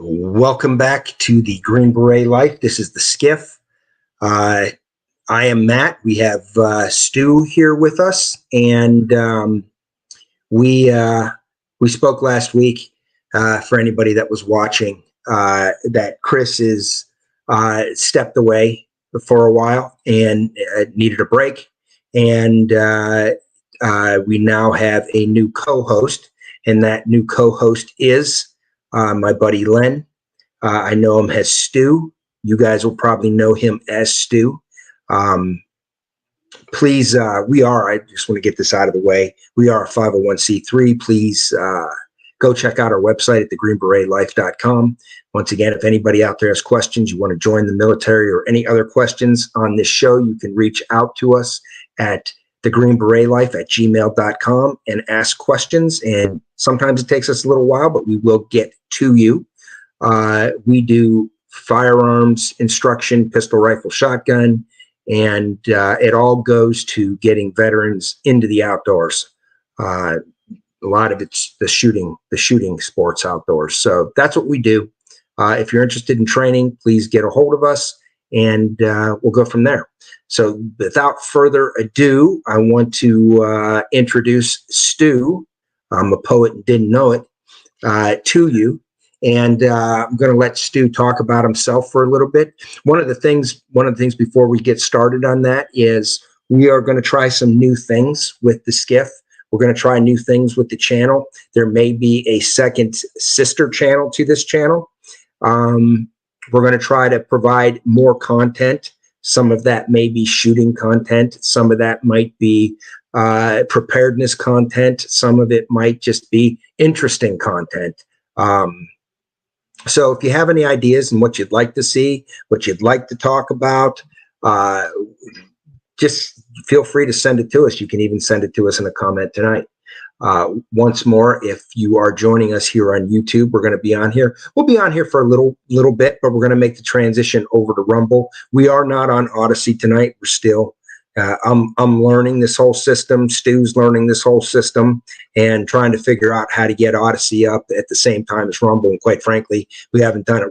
Welcome back to the Green Beret Life. This is the SCIF. I am Matt. We have Stu here with us, and we spoke last week. For anybody that was watching, that Chris is stepped away for a while and needed a break, and we now have a new co-host, and that new co-host is my buddy Len. I know him as Stu. You guys will probably know him as Stu. Please, I just want to get this out of the way. We are a 501c3. Please go check out our website at thegreenberetlife.com. Once again, if anybody out there has questions, you want to join the military or any other questions on this show, you can reach out to us at thegreenberetlife@gmail.com and ask questions. And sometimes it takes us a little while, but we will get to you. We do firearms instruction, pistol, rifle, shotgun, and it all goes to getting veterans into the outdoors. A lot of it's the shooting sports outdoors. So that's what we do. If you're interested in training, please get a hold of us, and we'll go from there. So without further ado, I want to introduce Stu. I'm a poet and didn't know it, to you. And I'm going to let Stu talk about himself for a little bit. One of the things before we get started on that is we are going to try some new things with the SCIF. We're going to try new things with the channel. There may be a second sister channel to this channel. We're going to try to provide more content. Some of that may be shooting content. Some of that might be preparedness content. Some of it might just be interesting content. So if you have any ideas and what you'd like to see, what you'd like to talk about, just feel free to send it to us. You can even send it to us in a comment tonight. Once more, if you are joining us here on YouTube, we're going to be on here. We'll be on here for a little bit, but we're going to make the transition over to Rumble. We are not on Odyssey tonight. We're still, I'm learning this whole system. Stu's learning this whole system and trying to figure out how to get Odyssey up at the same time as Rumble. And quite frankly, we haven't done it.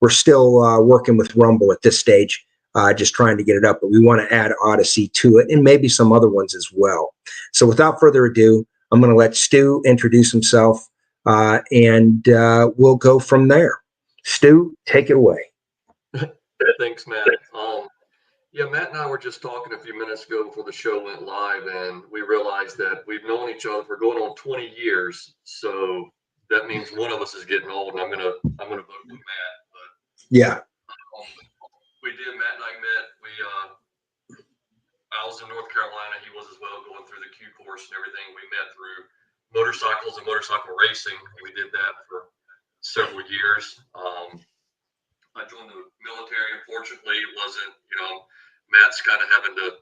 We're still working with Rumble at this stage, just trying to get it up. But we want to add Odyssey to it and maybe some other ones as well. So without further ado, I'm going to let Stu introduce himself, and we'll go from there. Stu, take it away. Thanks, Matt. Yeah, Matt and I were just talking a few minutes ago before the show went live, and we realized that we've known each other for going on 20 years. So that means one of us is getting old, and I'm gonna vote for Matt. But yeah, we did. Matt and I met. I was in North Carolina. He was as well, going through the Q course and everything. We met through motorcycles and motorcycle racing. We did that for several years. I joined the military. Unfortunately, it wasn't, Matt's kind of having to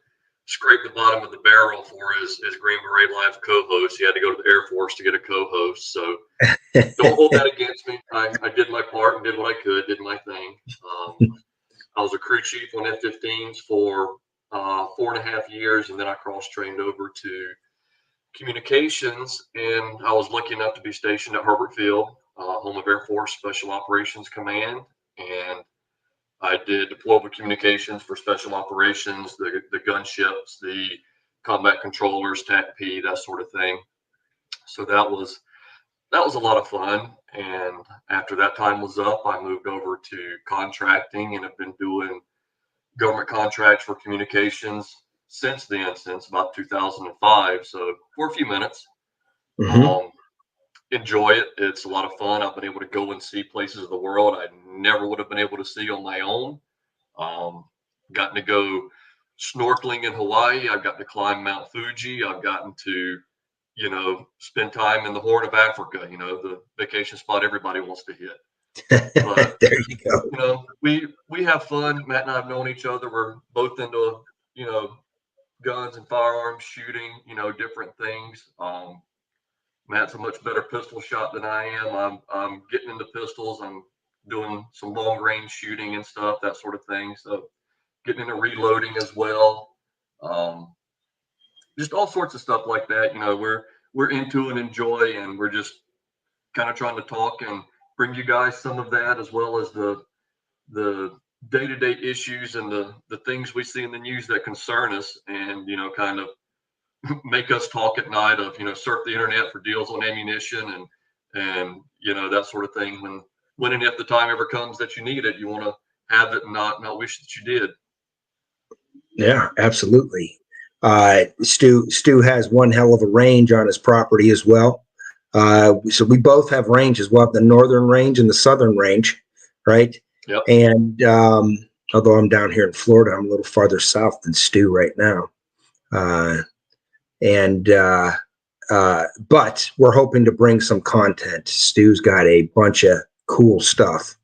scrape the bottom of the barrel for his Green Beret Life co-host. He had to go to the Air Force to get a co-host. So don't hold that against me. I did my part and did what I could, did my thing. I was a crew chief on F-15s for 4.5 years, and then I cross-trained over to communications, and I was lucky enough to be stationed at Herbert Field, home of Air Force Special Operations Command, and I did deployable communications for special operations, the gunships, the combat controllers, TAC-P, that sort of thing. So that was a lot of fun. And after that time was up, I moved over to contracting and have been doing government contracts for communications since then, since about 2005. So for a few minutes. Enjoy it. It's a lot of fun. I've been able to go and see places of the world I never would have been able to see on my own. Gotten to go snorkeling in Hawaii. I've gotten to climb Mount Fuji. I've gotten to, spend time in the Horn of Africa, the vacation spot everybody wants to hit. But, there you go. We have fun. Matt and I have known each other. We're both into, guns and firearms, shooting, different things. Matt's a much better pistol shot than I am. I'm getting into pistols. I'm doing some long range shooting and stuff, that sort of thing. So getting into reloading as well. Just all sorts of stuff like that. We're into and enjoy, and we're just kind of trying to talk and bring you guys some of that, as well as the day-to-day issues and the things we see in the news that concern us, and kind of make us talk at night of surf the internet for deals on ammunition and that sort of thing. When and if the time ever comes that you need it, you want to have it and not wish that you did. Yeah, absolutely. Stu has one hell of a range on his property as well. So we both have ranges. We'll have the northern range and the southern range, right? Yep. And although I'm down here in Florida, I'm a little farther south than Stu right now. But we're hoping to bring some content. Stu's got a bunch of cool stuff.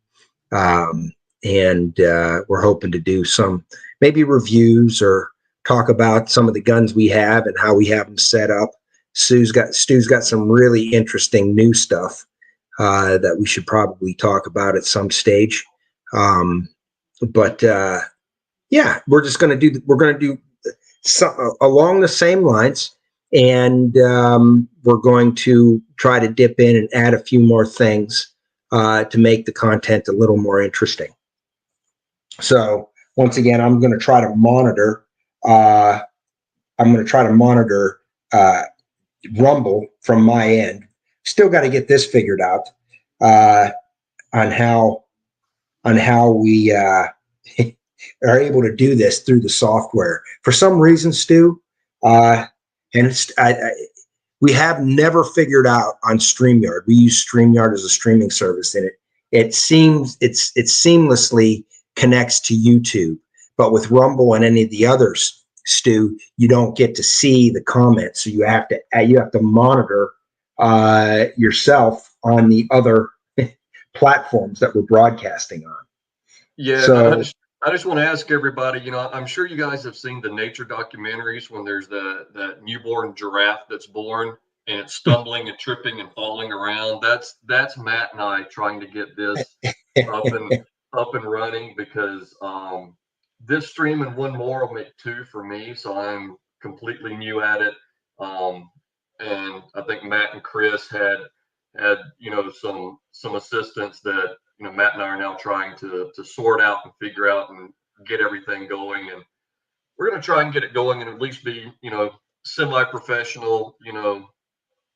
And we're hoping to do some maybe reviews or talk about some of the guns we have and how we have them set up. Stu's got some really interesting new stuff that we should probably talk about at some stage. Yeah, we're going to do some, along the same lines, and we're going to try to dip in and add a few more things to make the content a little more interesting. So once again, I'm going to try to monitor. Rumble from my end. Still got to get this figured out on how we are able to do this through the software. For some reason, Stu, we have never figured out on StreamYard. We use StreamYard as a streaming service, and it seamlessly connects to YouTube. But with Rumble and any of the others, Stu, you don't get to see the comments, so you have to monitor yourself on the other platforms that we're broadcasting on. Yeah, so I just want to ask everybody. I'm sure you guys have seen the nature documentaries when there's that newborn giraffe that's born and it's stumbling and tripping and falling around. That's Matt and I trying to get this up and running, because this stream and one more will make 2 for me, so I'm completely new at it. And I think Matt and Chris had some assistance that Matt and I are now trying to sort out and figure out and get everything going. And we're going to try and get it going and at least be semi-professional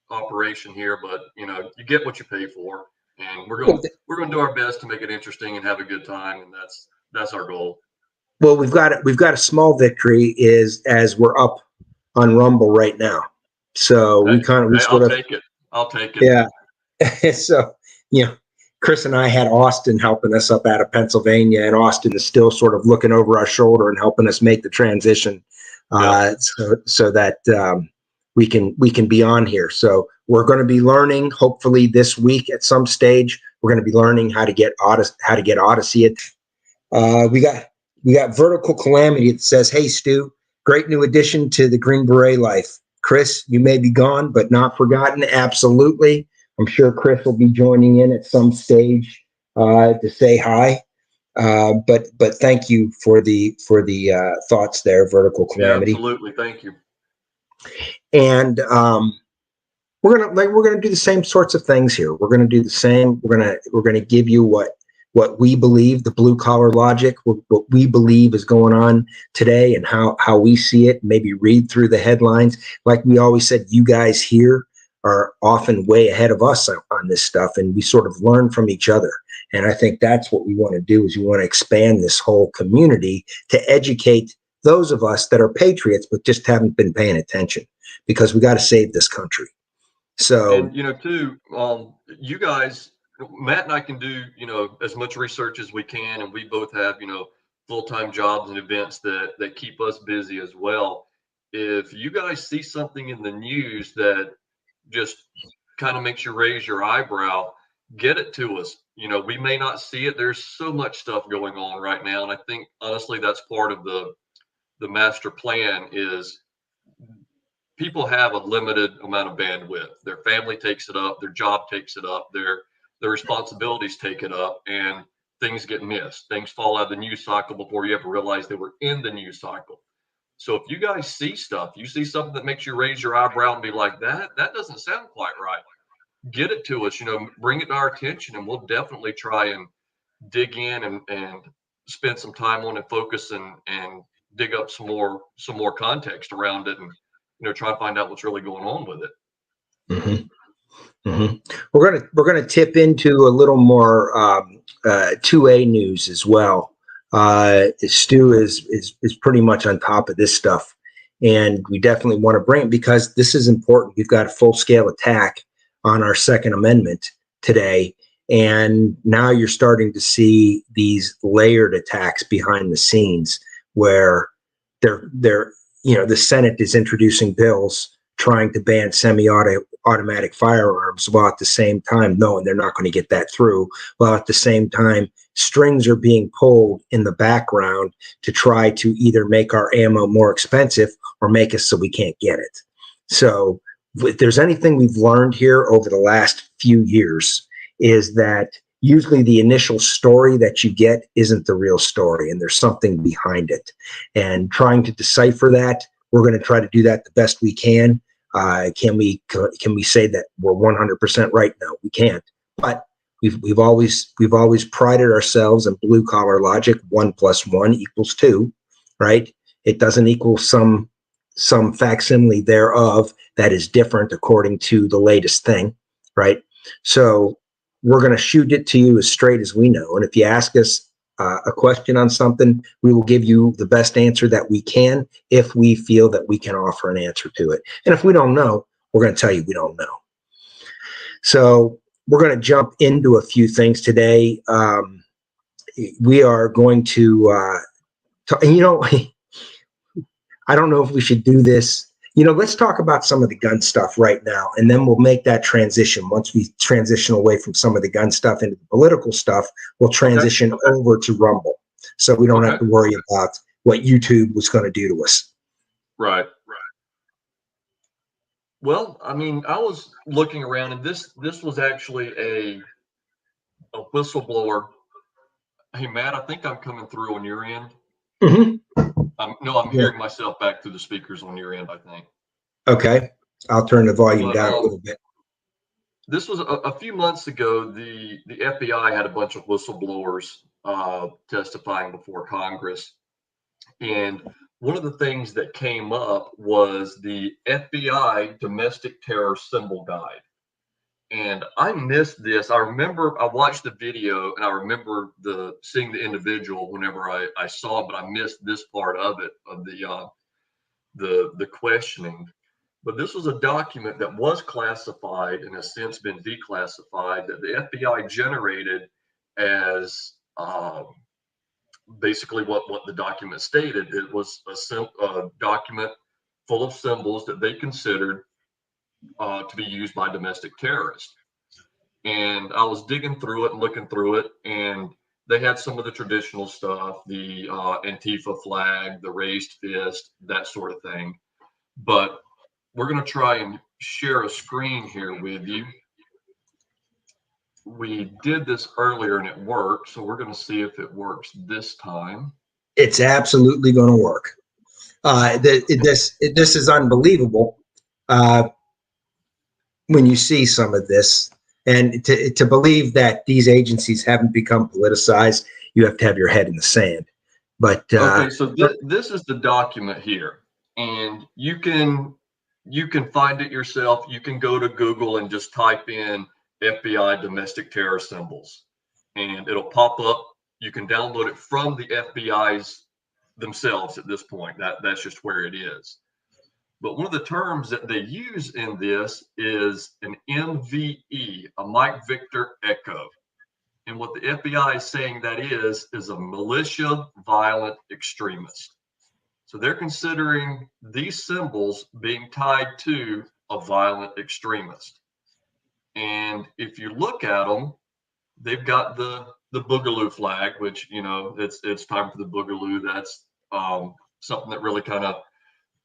operation here. But you get what you pay for, and we're going to do our best to make it interesting and have a good time, and that's our goal. Well, we've got a small victory as we're up on Rumble right now. So I'll take it. Yeah. So, Chris and I had Austin helping us up out of Pennsylvania, and Austin is still sort of looking over our shoulder and helping us make the transition, so that we can be on here. So we're going to be learning, hopefully this week at some stage. We're going to be learning how to get Odyssey. We got Vertical Calamity that says, "Hey Stu, great new addition to the Green Beret life. Chris, you may be gone, but not forgotten." Absolutely. I'm sure Chris will be joining in at some stage to say hi. But thank you for the thoughts there, Vertical Calamity. Yeah, absolutely, thank you. And we're gonna do the same sorts of things here. We're gonna do the same. We're gonna give you what we believe, the blue collar logic, what we believe is going on today, and how we see it. Maybe read through the headlines. Like we always said, you guys here are often way ahead of us on this stuff, and we sort of learn from each other. And I think that's what we want to do, is we want to expand this whole community to educate those of us that are patriots but just haven't been paying attention, because we got to save this country. So, and too, you guys, Matt and I can do as much research as we can, and we both have full-time jobs and events that keep us busy as well. If you guys see something in the news that just kind of makes you raise your eyebrow, get it to us. We may not see it. There's so much stuff going on right now, and I think honestly that's part of the master plan. Is people have a limited amount of bandwidth. Their family takes it up, their job takes it up, their responsibilities take it up, and things get missed. Things fall out of the news cycle before you ever realize they were in the news cycle. So if you guys see stuff, you see something that makes you raise your eyebrow and be like, that doesn't sound quite right, get it to us, bring it to our attention, and we'll definitely try and dig in and spend some time on it, focus and dig up some more context around it, and try and find out what's really going on with it. Mm-hmm. Mm-hmm. We're gonna tip into a little more 2A news as well. Stu is pretty much on top of this stuff, and we definitely want to bring it because this is important. We've got a full scale attack on our Second Amendment today, and now you're starting to see these layered attacks behind the scenes where they're the Senate is introducing bills trying to ban semi-automatic firearms, while at the same time knowing they're not going to get that through, while at the same time strings are being pulled in the background to try to either make our ammo more expensive or make us so we can't get it. So if there's anything we've learned here over the last few years, is that usually the initial story that you get isn't the real story, and there's something behind it. And trying to decipher that, we're going to try to do that the best we can. Can we say that we're 100% right? No, we can't. But we've always prided ourselves in blue collar logic. 1 + 1 = 2, right? It doesn't equal some facsimile thereof that is different according to the latest thing, right? So we're going to shoot it to you as straight as we know. And if you ask us a question on something, we will give you the best answer that we can if we feel that we can offer an answer to it. And if we don't know, we're going to tell you we don't know. So we're going to jump into a few things today. We are going to, I don't know if we should do this. Let's talk about some of the gun stuff right now, and then we'll make that transition. Once we transition away from some of the gun stuff into the political stuff, we'll transition over to Rumble. So we don't have to worry about what YouTube was going to do to us. Right. Well, I mean, I was looking around, and this was actually a whistleblower. Hey, Matt, I think I'm coming through on your end. Mm-hmm. I'm hearing myself back through the speakers on your end, I think. Okay. I'll turn the volume down a little bit. This was a few months ago. The FBI had a bunch of whistleblowers testifying before Congress. And one of the things that came up was the FBI domestic terror symbol guide. And I missed this. I remember I watched the video, and I remember seeing the individual whenever I saw it, but I missed this part of it, of the questioning. But this was a document that was classified and has since been declassified, that the FBI generated as basically what the document stated. It was a document full of symbols that they considered to be used by domestic terrorists. And I was digging through it and looking through it, and they had some of the traditional stuff, the Antifa flag, the raised fist, that sort of thing. But we're going to try and share a screen here with you. We did this earlier and it worked, so we're going to see if it works this time. It's absolutely going to work. This is unbelievable when you see some of this, and to believe that these agencies haven't become politicized, you have to have your head in the sand. But okay, so this is the document here, and you can find it yourself. You can go to Google and just type in FBI domestic terror symbols, and it'll pop up. You can download it from the FBI's themselves at this point. That's just where it is. But one of the terms that they use in this is an MVE, a Mike Victor Echo. And what the FBI is saying that is a militia violent extremist. So they're considering these symbols being tied to a violent extremist. And if you look at them, they've got the Boogaloo flag, which, it's time for the Boogaloo. That's something that really kind of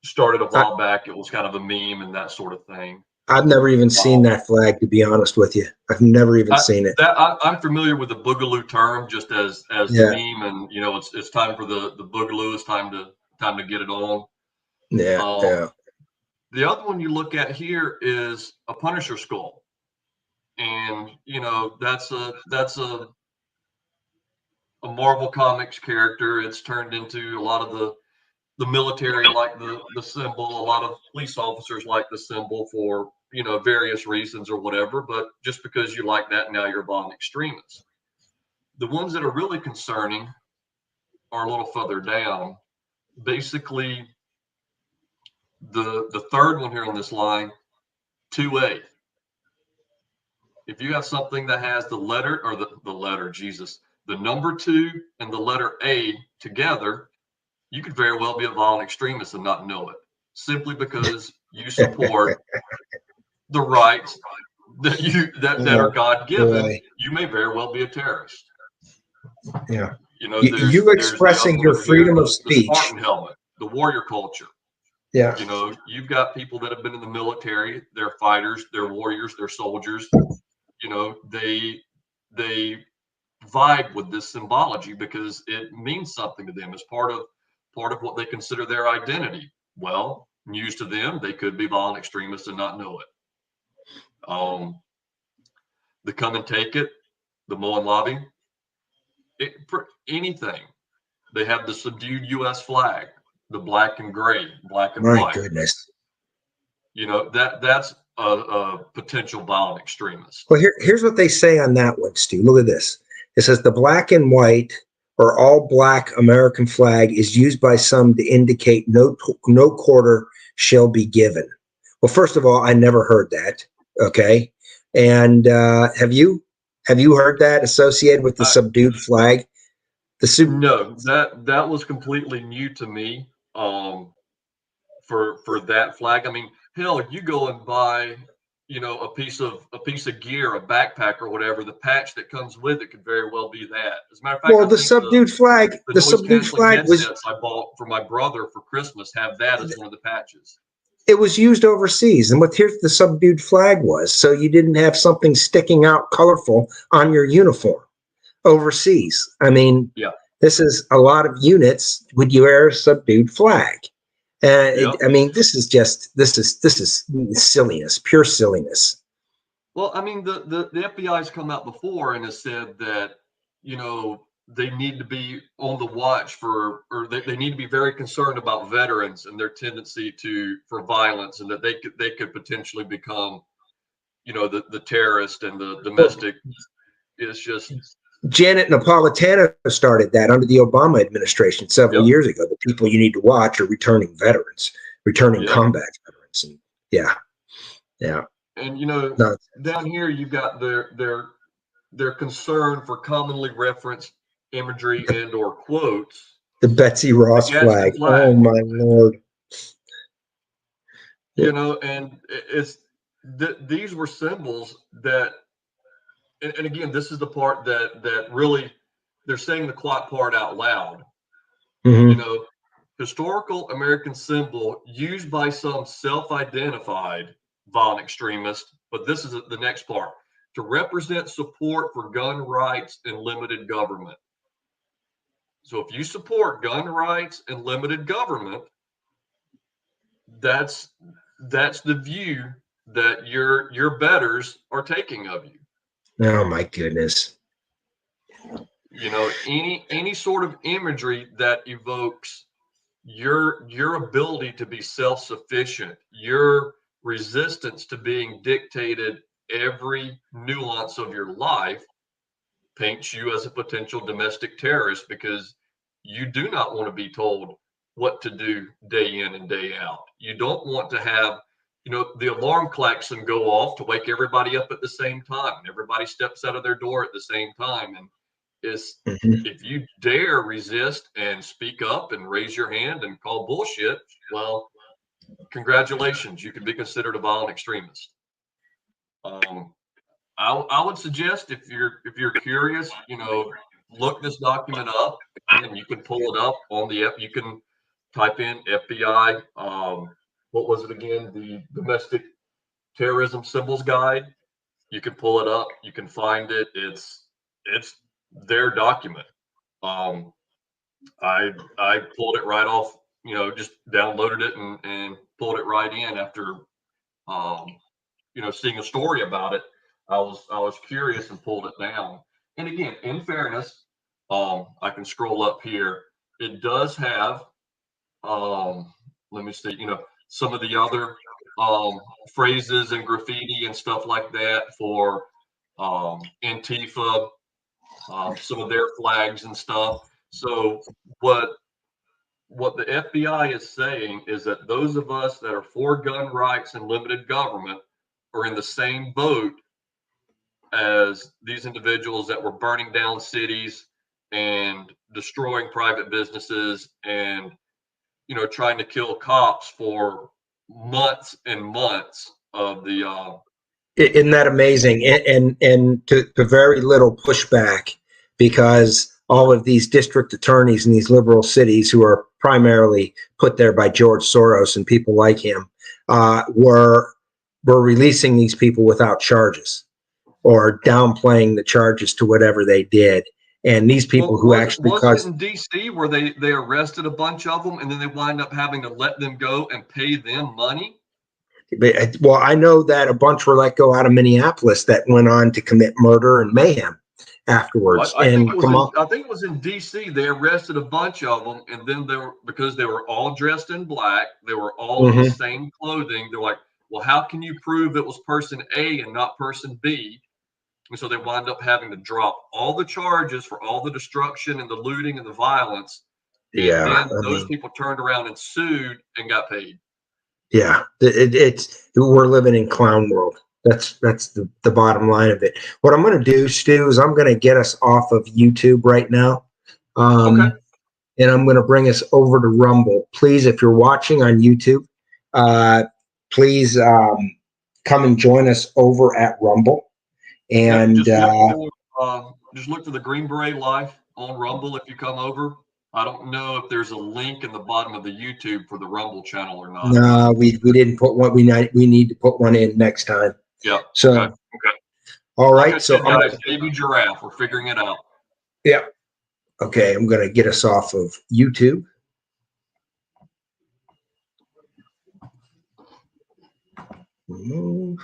started a while back. It was kind of a meme and that sort of thing. I've never even seen that flag, to be honest with you. I've never even seen it. I'm familiar with the Boogaloo term just as the meme, and it's time for the Boogaloo. It's time to get it on. Yeah. The other one you look at here is a Punisher skull, And you know, that's a Marvel Comics character. It's turned into a lot of the military like the symbol. A lot of police officers like the symbol for, you know, various reasons or whatever. But just because you like that, now you're a violent extremist. The ones that are really concerning are a little further down. Basically, the third one here on this line, 2A. If you have something that has the letter or the letter Jesus, the number 2 and the letter A together, you could very well be a violent extremist and not know it, simply because you support the rights that are Oh, God given. boy. You may very well be a terrorist. Yeah. You know, You there's the other expressing one your over here, freedom of the speech. Spartan helmet, the warrior culture. Yeah. You know, you've got people that have been in the military. They're fighters, they're warriors, they're soldiers. You know, they vibe with this symbology because it means something to them as part of what they consider their identity. Well, news to them, they could be violent extremists and not know it. The come and take it, the Moen lobby, for anything. They have the subdued U.S. flag, the black and gray, black and My white. goodness. You know, that's a potential violent extremist. Well, here's what they say on that one, Stu. Look at this. It says the black and white or all black American flag is used by some to indicate no quarter shall be given. Well, first of all, I never heard that. Okay. And have you heard that associated with the subdued flag? No, that was completely new to me. For that flag, I mean, hell, you go and buy, you know, a piece of gear, a backpack or whatever. The patch that comes with it could very well be that. As a matter of fact, Well, I think the noise canceling headsets I bought for my brother for Christmas have that as one of the patches. It was used overseas, and what here's the subdued flag was, so you didn't have something sticking out colorful on your uniform overseas. I mean, Yeah. This is a lot of units would you wear a subdued flag. Yep. I mean, this is silliness, pure silliness. Well, I mean, the FBI has come out before and has said that, you know, they need to be on the watch for, or they need to be very concerned about veterans and their tendency for violence, and that they could potentially become, you know, the terrorist and the domestic. It's just Janet Napolitano started that under the Obama administration several Yep. years ago. The people you need to watch are returning veterans, returning Yep. combat veterans, and yeah. And you know, down here you've got their concern for commonly referenced imagery and or quotes. The Betsy Ross flag. Oh my Lord. You know, and these were symbols that, and again, this is the part that really they're saying the quiet part out loud. Mm-hmm. You know, historical American symbol used by some self-identified violent extremists, but this is the next part, to represent support for gun rights and limited government. So if you support gun rights and limited government, that's the view that your betters are taking of you. Oh my goodness. You know, any sort of imagery that evokes your ability to be self-sufficient, your resistance to being dictated every nuance of your life, paints you as a potential domestic terrorist, because you do not want to be told what to do day in and day out. You don't want to have, you know, the alarm klaxon go off to wake everybody up at the same time, and everybody steps out of their door at the same time. And if you dare resist and speak up and raise your hand and call bullshit, well, congratulations, you can be considered a violent extremist. I would suggest, if you're curious, you know, look this document up, and you can pull it up on the you can type in FBI. What was it again? The Domestic Terrorism Symbols Guide. You can pull it up. You can find it. It's their document. I pulled it right off. You know, just downloaded it and pulled it right in after you know, seeing a story about it. I was curious and pulled it down. And again, in fairness, I can scroll up here. It does have, let me see, some of the other phrases and graffiti and stuff like that for Antifa, some of their flags and stuff. So what the FBI is saying is that those of us that are for gun rights and limited government are in the same boat as these individuals that were burning down cities and destroying private businesses and trying to kill cops for months and months of the Isn't that amazing? And to very little pushback, because all of these district attorneys in these liberal cities, who are primarily put there by George Soros and people like him, were releasing these people without charges, or downplaying the charges to whatever they did. And these people who actually wasn't it caused, in DC where they arrested a bunch of them and then they wind up having to let them go and pay them money? well, I know that a bunch were let go out of Minneapolis that went on to commit murder and mayhem afterwards. I think And it was I think it was in DC. They arrested a bunch of them, and then because they were all dressed in black, they were all in the same clothing. They're like, well, how can you prove it was person A and not person B? And so they wind up having to drop all the charges for all the destruction and the looting and the violence. And yeah, then those people turned around and sued and got paid. yeah, it's we're living in clown world. That's the bottom line of it. What I'm going to do, Stu, is I'm going to get us off of YouTube right now, Okay. and I'm going to bring us over to Rumble. Please, if you're watching on YouTube, please come and join us over at Rumble. And just look for the Green Beret Life on Rumble if you come over. I don't know if there's a link in the bottom of the YouTube for the Rumble channel or not. no, we didn't put one. We need to put one in next time. Yeah. So, okay. All right. Like I said, guys, baby giraffe. We're figuring it out. Yeah. Okay, I'm going to get us off of YouTube. Remove.